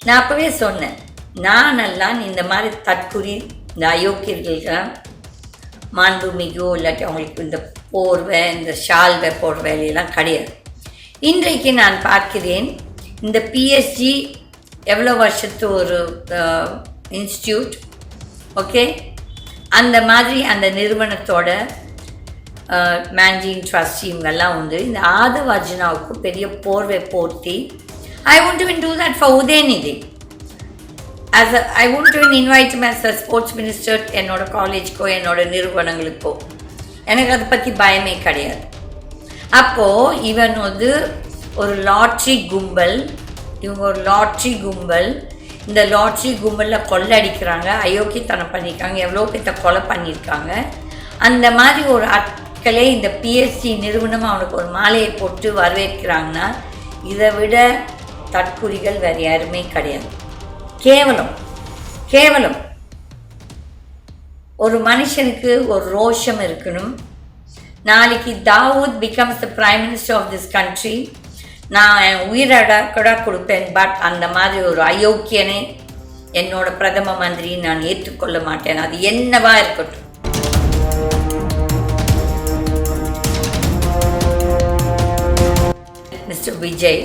நான் அப்போவே சொன்னேன், நானெல்லாம் இந்த மாதிரி தற்குறி இந்த அயோக்கியர்களுக்கெல்லாம் மாண்புமிகோ இல்லாட்டி அவங்களுக்கு இந்த போர்வை இந்த ஷால்வை போடுற வேலையெல்லாம் கிடையாது. இன்றைக்கு நான் பார்க்கிறேன், இந்த பிஎஸ்ஜி எவ்வளோ வருஷத்து ஒரு இன்ஸ்டியூட், ஓகே, அந்த மாதிரி அந்த நிறுவனத்தோட மேனேஜிங் ட்ரஸ்டி இவங்கெல்லாம் வந்து இந்த ஆதவ் அர்ஜுனாவுக்கு பெரிய போர்வை போர்த்தி, I won't even do that for Udaynidhi. I won't even invite him as a sports minister என்னோட காலேஜ்க்கோ என்னோட நிறுவனங்களுக்கோ. எனக்கு அதை பற்றி பயமே கிடையாது. அப்போது இவன் வந்து ஒரு லாட்ரி கும்பல், இவங்க ஒரு லாட்ரி கும்பல், இந்த லாட்ரி கும்பலில் கொள்ளடிக்கிறாங்க, அயோக்கியத்தனம் பண்ணியிருக்காங்க, எவ்வளோ பேர்த்த கொலை பண்ணியிருக்காங்க. அந்த மாதிரி ஒரு ஆட்களே இந்த பிஎஸ்சி நிறுவனம் அவனுக்கு ஒரு மாலையை போட்டு வரவேற்கிறாங்கன்னா இதை விட தற்குறிகள் வேறு யாருமே கிடையாது. கேவலம் கேவலம். ஒரு மனுஷனுக்கு ஒரு ரோஷம் இருக்கணும். நாளைக்கு Dawood becomes the prime minister of this country, நான் என் உயிரடா கூட கொடுப்பேன். பட் அந்த மாதிரி ஒரு அயோக்கியனை என்னோட பிரதம மந்திரி நான் ஏற்றுக்கொள்ள மாட்டேன், அது என்னவா இருக்கட்டும். Mister Vijay,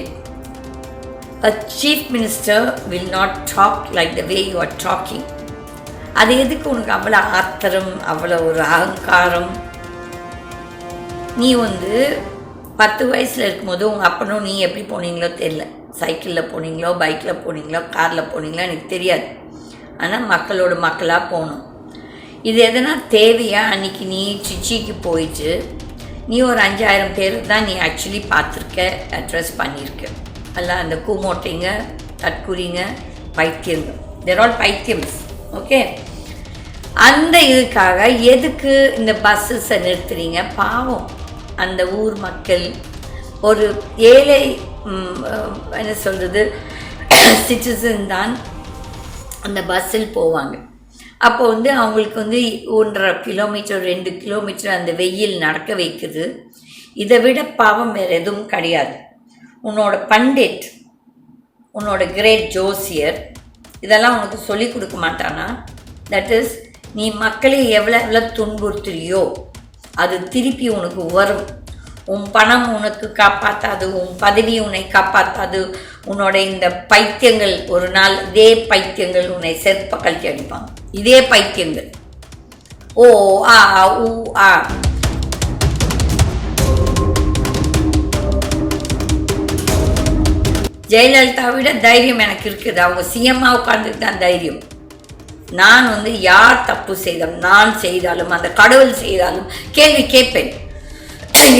a chief minister will not talk like the way you are talking. அது எதுக்கு உனக்கு அவ்வளோ ஆத்திரம், அவ்வளோ ஒரு அகங்காரம்? நீ வந்து 10 வயசில் இருக்கும்போது உங்கள் அப்பனும் நீ எப்படி போனீங்களோ தெரியல, சைக்கிளில் போனீங்களோ பைக்கில் போனீங்களோ காரில் போனீங்களோ எனக்கு தெரியாது. ஆனால் மக்களோட மக்களாக போகணும். இது எதனா தேவையா? அன்றைக்கி நீ சிச்சிக்கு போயிட்டு நீ ஒரு 5000 பேர் தான் நீ ஆக்சுவலி பார்த்துருக்க, அட்ரஸ் பண்ணியிருக்க. அல்ல அந்த கூமோட்டைங்க, தற்குறிங்க, பைத்தியங்க, தேர் ஆல் பைத்தியம்ஸ், ஓகே. அந்த இதுக்காக எதுக்கு இந்த பஸ்ஸஸை நிறுத்துறீங்க? பாவம் அந்த ஊர் மக்கள், ஒரு ஏழை என்ன சொல்கிறது சிட்டிசன் தான் அந்த பஸ்ஸில் போவாங்க. அப்போ வந்து அவங்களுக்கு வந்து 1.5 கிலோமீட்டர் 2 கிலோமீட்டர் அந்த வெயில் நடக்க வைக்குது. இதை விட பாவம் வேறு எதுவும் கிடையாது. உன்னோட பண்டிட், உன்னோட கிரேட் ஜோசியர் இதெல்லாம் உனக்கு சொல்லி கொடுக்க மாட்டானா? தட் இஸ், நீ மக்களை எவ்வளோ துன்புறுத்துறியோ அது திருப்பி உனக்கு வரும். உன் பணம் உனக்கு காப்பாற்றாது, உன் பதவி உன்னை காப்பாற்றாது. உன்னோட இந்த பைத்தியங்கள் ஒரு நாள் இதே பைத்தியங்கள் உன்னை செருப்ப கழட்டி அடிப்பாங்க. இதே பைத்தியங்கள். ஓ ஆ ஊ ஆ. ஜெயலலிதாவை விட தைரியம் எனக்கு இருக்குது. அவங்க சிஎம்மாக உட்காந்துட்டு தான் தைரியம். நான் வந்து யார் தப்பு செய்தாலும், நான் செய்தாலும், அந்த கடவுள் செய்தாலும் கேள்வி கேட்பேன்.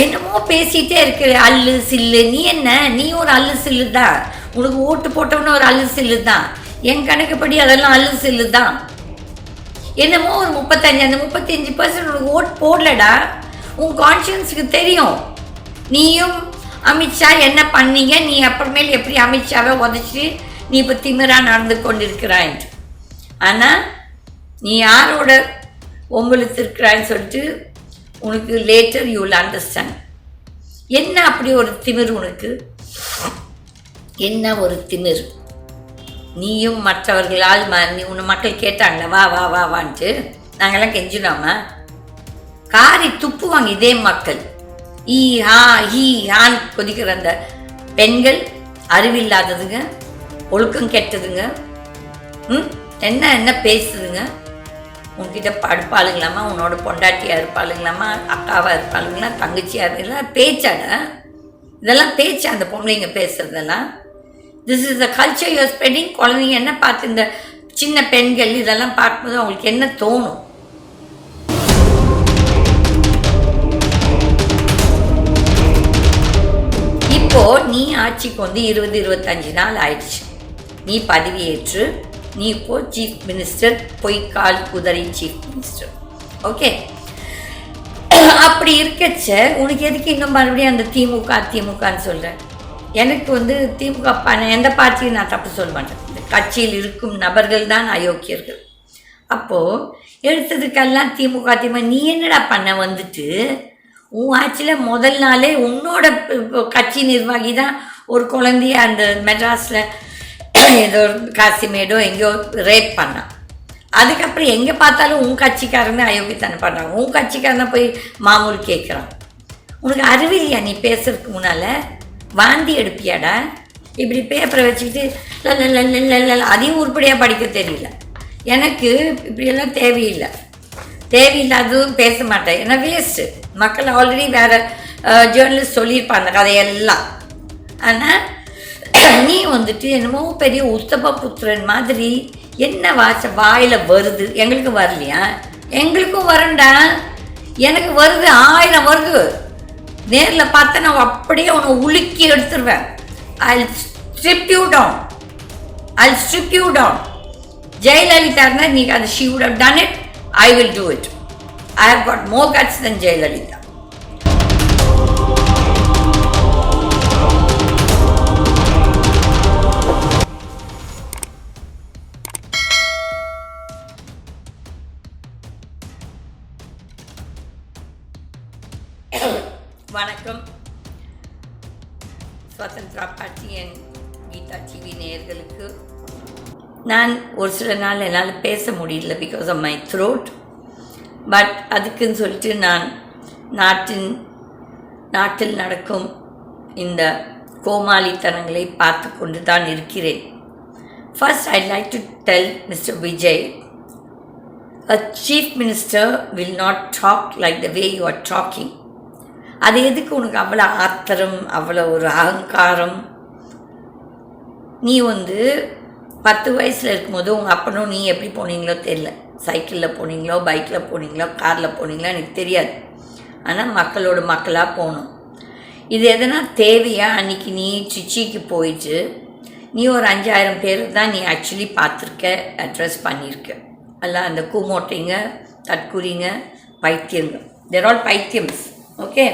என்னமோ பேசிகிட்டே இருக்கிற அல்லு சில்லு. நீ என்ன, நீ ஒரு அல்லு சில்லு தான். உனக்கு ஓட்டு போட்டவன ஒரு அல்லு சில்லு தான். என் கணக்குப்படி அதெல்லாம் அல்லு சில்லு தான். என்னமோ ஒரு 35, அந்த 35% உனக்கு ஓட்டு போடலடா. உன் கான்ஷியன்ஸுக்கு தெரியும். நீயும் அமித்ஷா என்ன பண்ணீங்க, நீ அப்புறமேல் எப்படி அமித்ஷாவை உதச்சி நீ இப்போ திமிராக நடந்து கொண்டிருக்கிறாய். ஆனால் நீ யாரோட உங்களுக்கு இருக்கிறான்னு சொல்லிட்டு உனக்கு லேட்டர் யூ வில் அண்டர்ஸ்டாண்ட். என்ன அப்படி ஒரு திமிர் உனக்கு? என்ன ஒரு திமிர்? நீயும் மற்றவர்களால் உன்னை மக்கள் கேட்டாங்களே வா வா வா வான்ட்டு, நாங்கள்லாம் கெஞ்சினோமா? காரி துப்புவாங்க இதே மக்கள். ஈ ஹா ஹீ ஹான் கொதிக்கிற அந்த பெண்கள் அறிவில்லாததுங்க, ஒழுக்கம் கெட்டதுங்க. என்ன என்ன பேசுதுங்க? உன்கிட்ட படுப்பாளுங்களாமா, உன்னோட பொண்டாட்டியாக இருப்பாளுங்களாமா, அக்காவாக இருப்பாளுங்களா, தங்கச்சியாக இருப்பாங்களா? பேச்சாட இதெல்லாம் பேச்சா அந்த பொம்பளைங்க பேசுறதெல்லாம்? This is the culture you are spreading. குழந்தைங்க என்ன பார்த்து இந்த சின்ன பெண்கள் இதெல்லாம் பார்க்கும்போது அவங்களுக்கு என்ன தோணும்? இப்போது நீ ஆட்சிக்கு வந்து 20-25 நாள் ஆயிடுச்சு. நீ பதவியேற்று நீ இப்போ சீஃப் மினிஸ்டர், பொய்க்கால் குதிரை சீஃப் மினிஸ்டர், ஓகே. அப்படி இருக்கச்ச உனக்கு எதுக்கு இன்னும் மறுபடியும் அந்த திமுகன்னு சொல்கிறேன்? எனக்கு வந்து திமுக எந்த பார்ட்டியும் நான் தப்பு சொல்ல மாட்டேன். இந்த கட்சியில் இருக்கும் நபர்கள் தான் அயோக்கியர்கள். அப்போது எடுத்ததுக்கெல்லாம் திமுக நீ என்னடா பண்ண? வந்துட்டு உன் ஆட்சியில் முதல் நாளே உன்னோட கட்சி நிர்வாகி தான் ஒரு குழந்தைய அந்த மெட்ராஸில் ஏதோ காசிமேடோ எங்கேயோ ரேப் பண்ணான். அதுக்கப்புறம் எங்கே பார்த்தாலும் உன் கட்சிக்காரன்னு அயோக்கியத்தனை பண்ணுறாங்க. உன் கட்சிக்காரனை போய் மாமூல் கேட்குறான். உனக்கு அறிவில்லையா? நீ பேசுறதுக்கு முன்னால் வாந்தி எடுப்பியாடா? இப்படி பேப்பரை வச்சுக்கிட்டு அதையும் உருப்படியாக படிக்க தெரியல. எனக்கு இப்படியெல்லாம் தேவையில்லாததும் பேச மாட்டேன். ஏன்னா வேஸ்ட்டு. மக்கள் ஆல்ரெடி வேறு ஜேர்னலிஸ்ட் சொல்லியிருப்பாங்க அந்த கதையெல்லாம். ஆனால் நீ வந்துட்டு என்னமோ பெரிய உத்தம புத்திரன் மாதிரி என்ன வாயில் வருது. எங்களுக்கு வரலையா? எங்களுக்கும் வரண்டா. எனக்கு வருது, 1000 வருது. நேரில் பார்த்தா நான் அப்படியே உன்னை உலுக்கி எடுத்துருவேன். I'll strip you down. Jayalalitha நீ அது she would have done it. I will do it. I have got more guts than Jayalalitha. வணக்கம். சுதந்திரா பார்ட்டியின் கீதா டிவி நேயர்களுக்கு நான் ஒரு சில நாள் என்னால் பேச முடியல because of my throat. But அதுக்குன்னு சொல்லிட்டு நான் நாட்டில் நடக்கும் இந்த கோமாளித்தனங்களை பார்த்து கொண்டு தான் இருக்கிறேன். First I'd like to tell mister Vijay, a chief minister will not talk like the way you are talking. அது எதுக்கு உனக்கு அவ்வளோ ஆத்திரம், அவ்வளோ ஒரு அகங்காரம்? நீ 10 வயசில் இருக்கும்போது உங்கள் அப்பனும் நீ எப்படி போனீங்களோ தெரியல. சைக்கிளில் போனீங்களோ, பைக்கில் போனீங்களோ, காரில் போனீங்களோ எனக்கு தெரியாது. ஆனால் மக்களாக போகணும். இது எதனா தேவையா? அன்றைக்கி நீ சிச்சிக்கு போயிட்டு நீ ஒரு 5000 பேர் தான் நீ ஆக்சுவலி பார்த்துருக்க, அட்ரஸ் பண்ணியிருக்க. எல்லாம் அந்த கூமோட்டைங்க, தற்குறிங்க, பைத்தியங்க, தேர் ஆல் பைத்தியம்ஸ். ஓகே,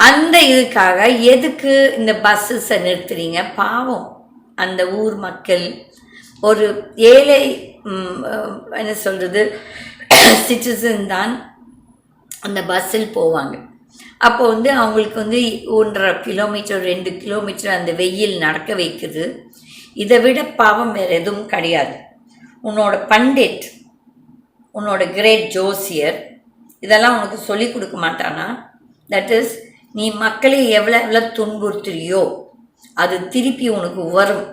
அந்த இதுக்காக எதுக்கு இந்த பஸ்ஸஸை நிறுத்துறீங்க? பாவம் அந்த ஊர் மக்கள், ஒரு ஏழை என்ன சொல்கிறது சிட்டிசன் தான் அந்த பஸ்ஸில் போவாங்க. அப்போ அவங்களுக்கு 1.5 கிலோமீட்டர் 2 கிலோமீட்டர் அந்த வெயில் நடக்க வைக்குது. இதை விட பாவம் வேறு எதுவும் கிடையாது. உன்னோட பண்டிட், உன்னோட கிரேட் ஜோசியர் இதெல்லாம் உனக்கு சொல்லி கொடுக்க மாட்டானா? தட் இஸ், நீ மக்களை எவ்வளோ துன்புறுத்துறியோ அது திருப்பி உனக்கு வரும்.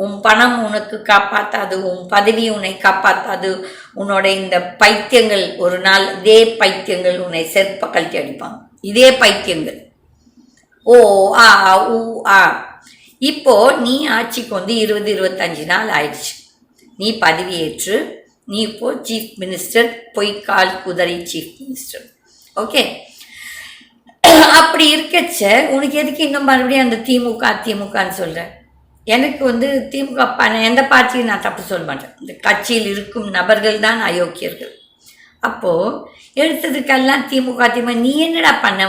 உன் பணம் உனக்கு காப்பாற்றாது, உன் பதவி உன்னை காப்பாற்றாது. உன்னோட இந்த பைத்தியங்கள் ஒரு நாள் இதே பைத்தியங்கள் உன்னை செருப்ப கழட்டி அடிப்பாங்க. இதே பைத்தியங்கள் ஓ ஆ ஊ ஆ. இப்போது நீ ஆட்சிக்கு 20-25 நாள் ஆயிடுச்சு. நீ பதவியேற்று நீ இப்போது சீஃப் மினிஸ்டர், பொய்க்கால் குதிரை சீஃப் மினிஸ்டர். ஓகே, அப்படி இருக்கச்ச உனக்கு எதுக்கு இன்னும் மறுபடியும் அந்த திமுகன்னு சொல்கிறேன்? எனக்கு திமுக எந்த பார்ட்டியும் நான் தப்பு சொல்ல மாட்டேன். இந்த கட்சியில் இருக்கும் நபர்கள் தான் அயோக்கியர்கள். அப்போது எடுத்ததுக்கெல்லாம் திமுக நீ என்னடா பண்ண?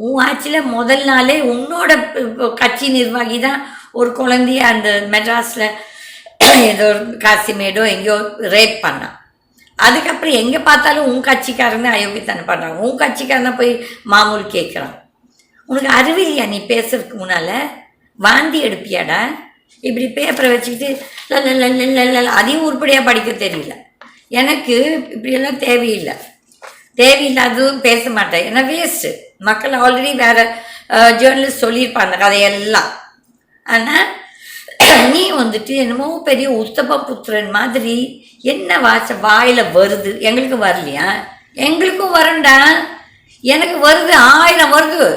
உன் ஆட்சியில் முதல் நாளே உன்னோட கட்சி நிர்வாகி தான் ஒரு குழந்தைய அந்த மெட்ராஸில் ஏதோ காசிமேடோ எங்கேயோ ரேப் பண்ணான். அதுக்கப்புறம் எங்கே பார்த்தாலும் உன் கட்சிக்காரன்னு அயோக்கியத்தனை பண்ணுறாங்க. உன் கட்சிக்காரனை போய் மாமூல் கேட்குறான். உனக்கு அறிவில்லையா? நீ பேசுறதுக்கு முன்னால் வாந்தி எடுப்பியாடா? இப்படி பேப்பரை வச்சுக்கிட்டு அதையும் உருப்படியாக படிக்க தெரியல. எனக்கு இப்படியெல்லாம் தேவையில்லாததும் பேச மாட்டேன். ஏன்னா வேஸ்ட்டு. மக்கள் ஆல்ரெடி வேறு ஜேர்னலிஸ்ட் சொல்லியிருப்பாங்க அந்த கதையெல்லாம். ஆனால் நீ என்னமோ பெரிய உத்தம புத்திரன் மாதிரி என்ன வாயில் வருது. எங்களுக்கு வரலையா? எங்களுக்கும் வரண்டா. எனக்கு வருது, 1000 வருது.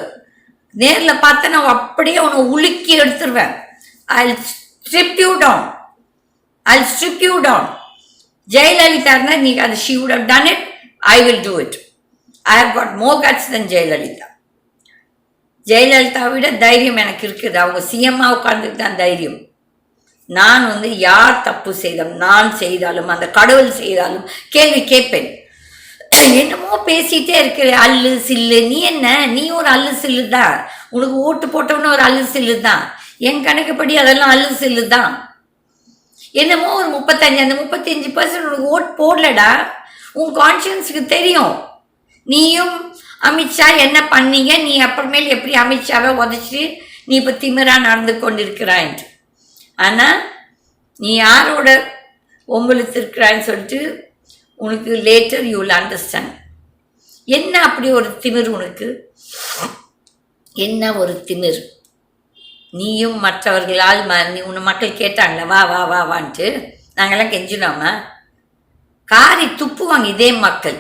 நேரில் பார்த்தா நான் அப்படியே உன்னை உலுக்கி எடுத்துருவேன். I'll strip you down. Jayalalitha நீ அது she would have done it. I will do it. I have got more guts than Jayalalitha. Jayalalithaa விட தைரியம் எனக்கு இருக்குது. அவங்க சிஎம்மாக உட்கார்ந்துட்டு தான் தைரியம். நான் யார் தப்பு நான் செய்தாலும் அந்த கடவுள் செய்தாலும் கேள்வி கேட்பேன். என்னமோ பேசிகிட்டே இருக்கிற அல்லு சில்லு. நீ என்ன? நீ ஒரு அல்லு சில்லு தான். உனக்கு ஓட்டு போட்டவன ஒரு அல்லு சில்லு தான். என் கணக்குப்படி அதெல்லாம் அல்லு சில்லு தான். என்னமோ ஒரு 35 அந்த 35% உனக்கு ஓட்டு போடலடா. உன் கான்ஷியன்ஸுக்கு தெரியும். நீயும் அமித்ஷா என்ன பண்ணீங்க, நீ அப்புறமேல் எப்படி அமித்ஷாவை உதச்சிட்டு நீ இப்போ திமிரா நடந்து கொண்டிருக்கிறாய். ஆனால் நீ யாரோட ஒம்பளுத்திருக்கிறான்னு சொல்லிட்டு உனக்கு லேட்டர் யூ வில் அண்டர்ஸ்டாண்ட். என்ன அப்படி ஒரு திமிர் உனக்கு? என்ன ஒரு திமிர்? நீயும் மற்றவர்களால் நீ உன்னை மக்கள் கேட்டாங்களா வா வா வா வான்ட்டு? நாங்கள்லாம் கெஞ்சினோமா? காரி துப்புவாங்க இதே மக்கள்.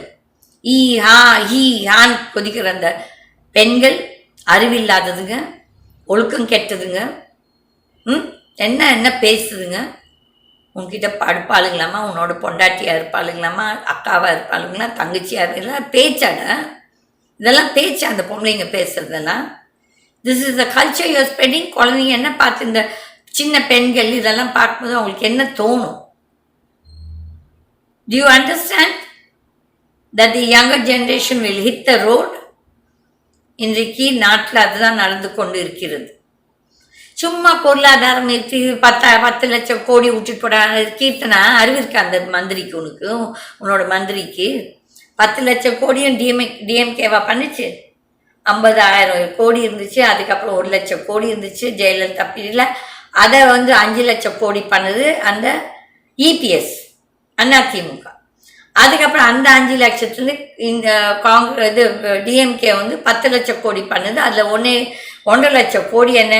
ஈ ஹா ஹீ ஹான் கொதிக்கிற அந்த பெண்கள் அறிவில்லாததுங்க, ஒழுக்கம் கெட்டதுங்க. என்ன என்ன பேசுதுங்க? உன்கிட்ட படுப்பாளுங்களாமா, உன்னோட பொண்டாட்டியாக இருப்பாளுங்களாமா, அக்காவாக இருப்பாளுங்களா, தங்கச்சியாக இருப்பாங்களா? பேச்சாட இதெல்லாம் பேச்சா அந்த பொம்பளைங்க பேசுறதெல்லாம்? This is the culture you are spreading. குழந்தைங்க என்ன பார்த்து இந்த சின்ன பெண்கள் இதெல்லாம் பார்க்கும்போது அவங்களுக்கு என்ன தோணும்? Do you understand that the younger generation will hit the road? இன்றைக்கு நாட்டில் அதுதான் நடந்து கொண்டு இருக்கிறது. சும்மா பொருளாதாரம் 10 லட்சம் கோடி விட்டுட்டு போட கீர்த்தனா அறிவிருக்கா அந்த மந்திரிக்கு? உன்னோட மந்திரிக்கு 10 லட்சம் கோடியும் டிஎம்கேவா பண்ணிச்சு. 50,000 கோடி இருந்துச்சு, அதுக்கப்புறம் 1 லட்சம் கோடி இருந்துச்சு ஜெயலலிதா பீரியட்ல. அதை 5 லட்சம் கோடி பண்ணுது அந்த இபிஎஸ் அதிமுக. அதுக்கப்புறம் அந்த 5 லட்சத்துல இந்த காங்கிரஸ் இது டிஎம்கே 10 லட்சம் கோடி பண்ணுது. அதில் 1.5 லட்சம் கோடி என்ன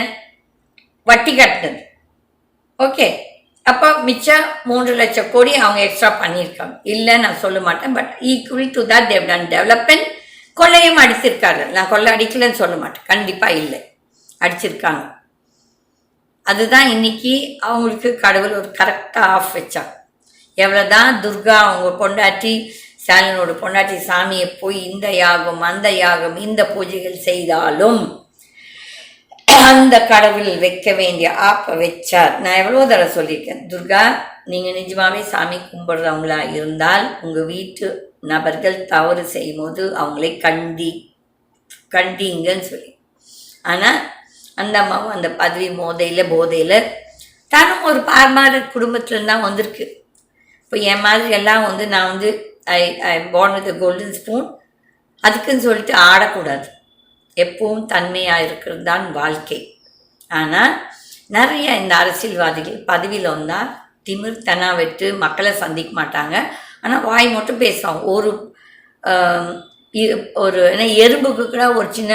வட்டி கட்டினது. ஓகே, அப்போ மிச்சம் 3 லட்சம் கோடி அவங்க எக்ஸ்ட்ரா பண்ணியிருக்காங்க. இல்லை நான் சொல்ல மாட்டேன், but equal to that they've done development. கொள்ளையும் அடிச்சிருக்காங்க. நான் கொள்ளை அடிக்கலன்னு சொல்ல மாட்டேன், கண்டிப்பாக இல்லை, அடிச்சிருக்காங்க. அதுதான் இன்னைக்கு அவங்களுக்கு கடவுள் ஒரு கரெக்டாக ஆஃப் வச்சாங்க. எவ்வளோதான் துர்கா அவங்க பொண்டாட்டி ஸ்டாலினோட பொண்டாட்டி சாமியை போய் இந்த யாகம் அந்த யாகம் இந்த பூஜைகள் செய்தாலும் அந்த கடவுள் வைக்க வேண்டிய ஆப்பை வச்சார். நான் எவ்வளோ தடவை சொல்லியிருக்கேன், துர்கா நீங்கள் நிஜமாவே சாமி கும்பிட்றவங்களா இருந்தால் உங்கள் வீட்டு நபர்கள் தவறு செய்யும் போது அவங்களே கண்டிங்கன்னு சொல்லி. ஆனால் அந்த அம்மாவும் அந்த பதவி போதையில் தானும் ஒரு பார்மார குடும்பத்துலேருந்து தான் வந்திருக்கு. இப்போ என் மாதிரி எல்லாம் நான் ஐ born with a golden spoon. அதுக்குன்னு சொல்லிட்டு ஆடக்கூடாது. எப்பவும் தன்மையாக இருக்கிறது தான் வாழ்க்கை. ஆனால் நிறைய இந்த அரசியல்வாதிகள் பதவியில் வந்தால் திமிர் தனா விட்டு மக்களை சந்திக்க மாட்டாங்க. ஆனால் வாய் மட்டும் பேசுவாங்க. ஒரு என்ன எறும்புக்கு கூட ஒரு சின்ன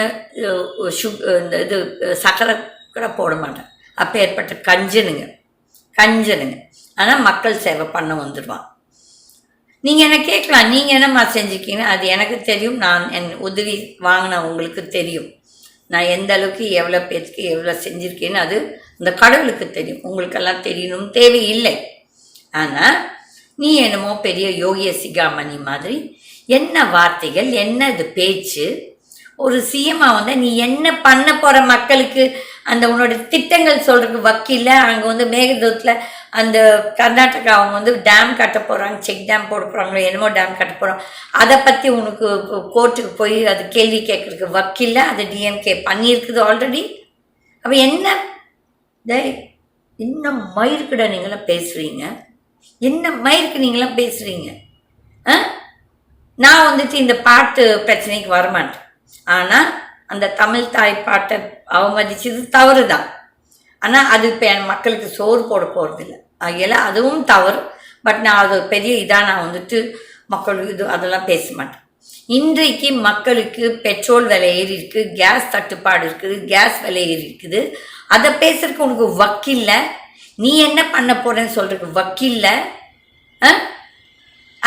இந்த இது சக்கரை கூட போட மாட்டேன். அப்போ ஏற்பட்ட கஞ்சனுங்க. ஆனால் மக்கள் சேவை பண்ண வந்துடுவான். நீங்கள் என்ன கேட்கலாம், நீங்கள் என்னம்மா செஞ்சுருக்கீங்க? அது எனக்கு தெரியும். நான் என் உதவி வாங்கின உங்களுக்கு தெரியும். நான் எந்த அளவுக்கு எவ்வளோ பேருக்கு எவ்வளோ செஞ்சுருக்கேன்னு அது அந்த கடவுளுக்கு தெரியும். உங்களுக்கெல்லாம் தெரியணும் தேவையில்லை. ஆனால் நீ என்னமோ பெரிய யோகிய சிகாமணி மாதிரி என்ன வார்த்தைகள், என்ன இது பேச்சு? ஒரு சிஎம்மாக நீ என்ன பண்ண போகிற மக்களுக்கு? அந்த உன்னோட திட்டங்கள் சொல்கிறதுக்கு வக்கீல. அங்கே மேகதூத்தில் அந்த கர்நாடகா அவங்க டேம் கட்ட போகிறாங்க, செக் டேம் போட போகிறாங்களோ என்னமோ டேம் கட்ட போகிறோம். அதை பற்றி உனக்கு கோர்ட்டுக்கு போய் அது கேள்வி கேட்குறதுக்கு வக்கீல. அது டிஎம்கே பண்ணியிருக்குது ஆல்ரெடி. அப்போ என்ன இன்னும் மயிருக்குட நீங்களாம் பேசுகிறீங்க? என்ன மயிருக்கு நீங்களாம் பேசுகிறீங்க? நான் இந்த பாட்டு பிரச்சனைக்கு வரமாட்டேன். ஆனால் அந்த தமிழ் தாய் பாட்டை அவமதிச்சது தவறு தான். ஆனால் அது இப்போ என் மக்களுக்கு சோறு போட போகிறதில்ல. ஆகையில அதுவும் தவறு. பட் நான் அது பெரிய இதாக நான் மக்களுக்கு இது அதெல்லாம் பேச மாட்டேன். இன்றைக்கு மக்களுக்கு பெட்ரோல் விலை ஏறி இருக்குது, கேஸ் தட்டுப்பாடு இருக்குது, கேஸ் விலை ஏறி இருக்குது. அதை பேசுறதுக்கு உனக்கு வக்கில்ல. நீ என்ன பண்ண போறேன்னு சொல்றதுக்கு வக்கில்ல.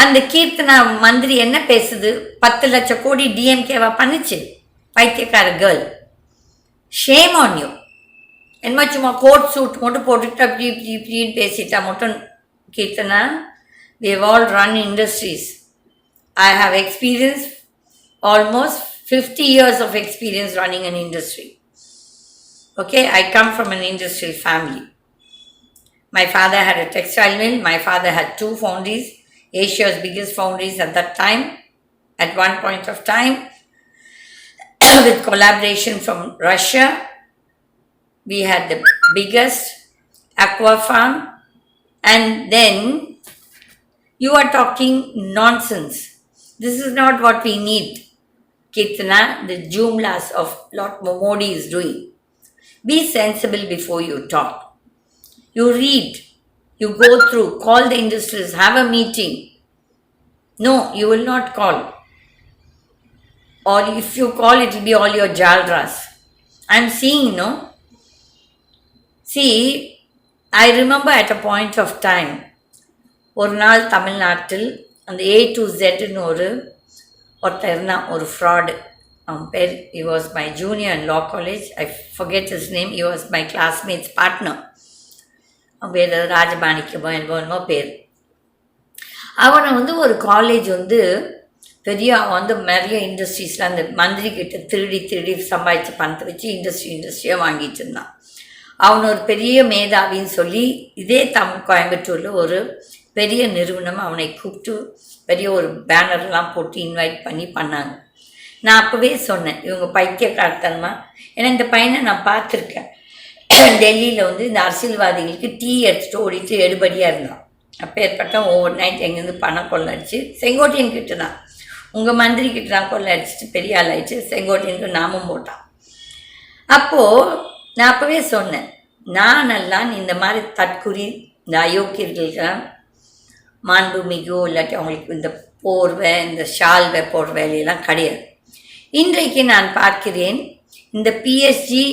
அந்த கீர்த்தனா மந்திரி என்ன பேசுது? 10 லட்சம் கோடி டிஎம்கேவா பண்ணிச்சு. பைத்தியக்கார கேர்ள், ஷேம் ஆன் யூ. என்னமா சும்மா கோட் சூட் மட்டும் போட்டுட்டு இப்படின்னு பேசிட்டா மட்டும் Keerthana? we have all run industries. I have experience, almost 50 years of experience running an industry. Okay, I come from an industrial family. My father had a textile mill. My father had 2 foundries, Asia's biggest foundries at that time, at one point of time, with collaboration from Russia. We had the biggest aqua farm. And then you are talking nonsense. This is not what we need, Kirtana, the jumlas of what Modi is doing. Be sensible before you talk. You read, you go through, call the industries, have a meeting. No, you will not call. Or if you call, it will be all your jalras. I'm seeing, no? See, I remember at a point of time, ஒரு நாள் தமிழ்நாட்டில் அந்த A to Zன்னு ஒருத்தர் இருந்தான், ஒரு fraud. அவன் பேர், he was my junior in law college. I forget his name. He was my classmate's partner. அவன் பேர் ராஜமாணிக்கமோ என்னமோ பேர். அவனை ஒரு காலேஜ் பெரிய நிறைய இண்டஸ்ட்ரீஸில் அந்த மந்திரி கிட்ட திருடி சம்பாதிச்சு பணத்தை வச்சு இண்டஸ்ட்ரியாக வாங்கிட்டு இருந்தான். அவன் ஒரு பெரிய மேதாவின்னு சொல்லி இதே கோயம்புத்தூரில் ஒரு பெரிய நிறுவனம் அவனை கூப்பிட்டு பெரிய ஒரு பேனர்லாம் போட்டு இன்வைட் பண்ணாங்க. நான் அப்போவே சொன்னேன், இவங்க பைத்தியக்காரத்தனமா, ஏன்னா இந்த பையனை நான் பார்த்துருக்கேன். டெல்லியில் இந்த அரசியல்வாதிகளுக்கு டீ எடுத்துகிட்டு ஓடிட்டு எடுபடியாக இருந்தான். அப்போ ஏற்பட்ட ஓவர் நைட் எங்கேருந்து பணம் கொள்ளடிச்சு செங்கோட்டையன் கிட்ட தான், உங்கள் மந்திரி கிட்ட தான் கொள்ளடிச்சிட்டு பெரிய ஆள் ஆயிடுச்சு, செங்கோட்டையனுக்கு நாமம் போட்டான். அப்போது நான் அப்போவே சொன்னேன், நானெல்லாம் இந்த மாதிரி தற்குறி இந்த அயோக்கியர்களுக்கெல்லாம் மாண்புமிகோ இல்லாட்டி அவங்களுக்கு இந்த போர்வை இந்த ஷால்வை போடுற வேலையெல்லாம் கிடையாது. இன்றைக்கு நான் பார்க்கிறேன், இந்த பிஎஸ்ஜி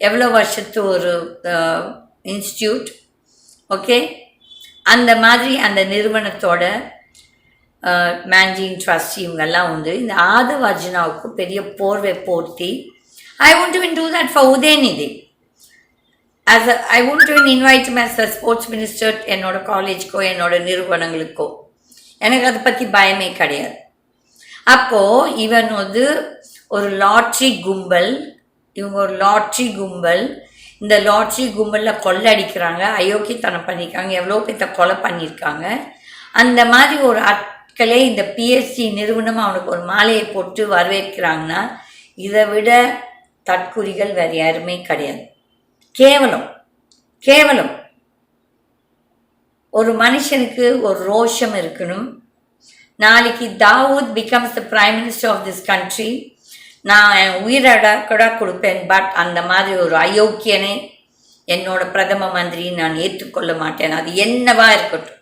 எவ்வளோ வருஷத்து ஒரு இன்ஸ்டியூட், ஓகே, அந்த மாதிரி அந்த நிறுவனத்தோட மேனேஜிங் ட்ரஸ்ட் இவங்கெல்லாம் இந்த ஆதவ் அர்ஜுனாவுக்கு பெரிய போர்வை போர்த்தி, I won't even do that for Udaynidhi. I won't even invite him as a sports minister என்னோட காலேஜ்க்கோ என்னோட நிறுவனங்களுக்கோ. எனக்கு அதை பற்றி பயமே கிடையாது. அப்போது இவன் ஒரு லாட்ரி கும்பல், இவங்க ஒரு லாட்ரி கும்பல், இந்த லாட்ரி கும்பலில் கொள்ளடிக்கிறாங்க, அயோக்கியத்தனம் பண்ணியிருக்காங்க, எவ்வளோ பேர்த்த கொலை பண்ணியிருக்காங்க. அந்த மாதிரி ஒரு ஆட்களே இந்த பிஎஸ்சி நிறுவனம் அவனுக்கு ஒரு மாலையை போட்டு வரவேற்கிறாங்கன்னா இதை விட தற்குறிகள் வேறு யாருமே கிடையாது. கேவலம் கேவலம். ஒரு மனுஷனுக்கு ஒரு ரோஷம் இருக்கணும். நாளைக்கு Dawood becomes the prime minister of this country, நான் என் உயிரட கூட கொடுப்பேன். பட் அந்த மாதிரி ஒரு அயோக்கியனை என்னோட பிரதம மந்திரி நான் ஏற்றுக்கொள்ள மாட்டேன், அது என்னவா இருக்கட்டும்.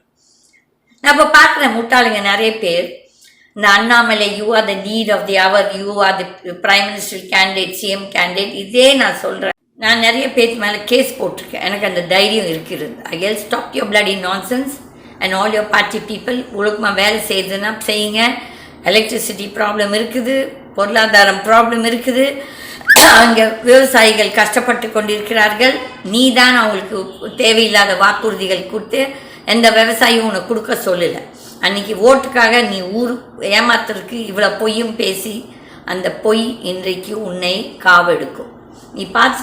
நான் இப்போ பார்க்குறேன் முட்டாளுங்க நிறைய பேர், இந்த Annamalai you are the need of the hour, you are the prime minister candidate, CM candidate, இதே நான் சொல்கிறேன். நான் நிறைய பேருக்கு மேலே கேஸ் போட்டிருக்கேன், எனக்கு அந்த தைரியம் இருக்கிறது. I L stop your bloody nonsense and all your party people. ஒழுக்கமாக வேலை செய்யுதுன்னா செய்யுங்க. எலக்ட்ரிசிட்டி ப்ராப்ளம் இருக்குது, பொருளாதாரம் ப்ராப்ளம் இருக்குது, அங்கே விவசாயிகள் கஷ்டப்பட்டு கொண்டிருக்கிறார்கள். நீ தான் அவங்களுக்கு தேவையில்லாத வாக்குறுதிகள் கொடுத்து எந்த விவசாயியும் உனக்கு கொடுக்க சொல்லலை. அன்றைக்கி ஓட்டுக்காக நீ ஊர் ஏமாத்துறதுக்கு இவ்வளோ பொய்யும் பேசி அந்த பொய் இன்றைக்கு உன்னை காவெடுக்கும். நீ பார்த்து